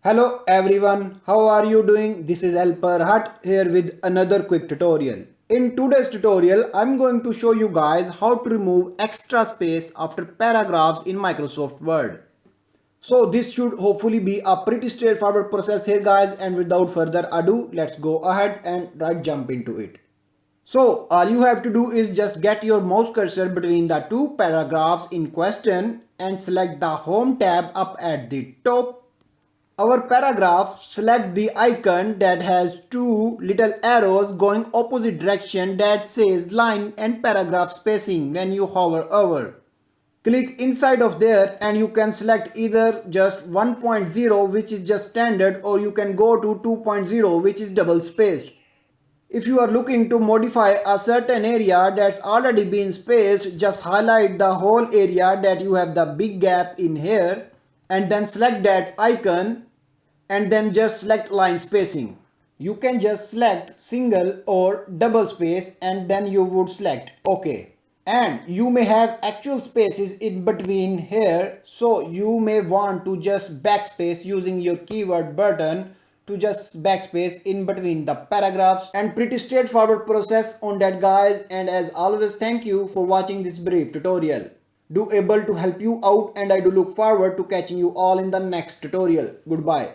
Hello everyone, how are you doing? This is Helper Hut here with another quick tutorial. In today's tutorial, I'm going to show you guys how to remove extra space after paragraphs in Microsoft Word. So this should hopefully be a pretty straightforward process here guys, and without further ado, let's go ahead and right jump into it. So all you have to do is just get your mouse cursor between the two paragraphs in question and select the home tab up at the top. Our paragraph, select the icon that has two little arrows going opposite direction that says line and paragraph spacing when you hover over. Click inside of there and you can select either just 1.0 which is just standard, or you can go to 2.0 which is double spaced. If you are looking to modify a certain area that's already been spaced, just highlight the whole area that you have the big gap in here and then select that icon and then just select line spacing. You can just select single or double space and then you would select OK. And you may have actual spaces in between here, so you may want to just backspace using your keyword button to just backspace in between the paragraphs. And pretty straightforward process on that guys, and as always thank you for watching this brief tutorial. Do able to help you out, and I do look forward to catching you all in the next tutorial. Goodbye.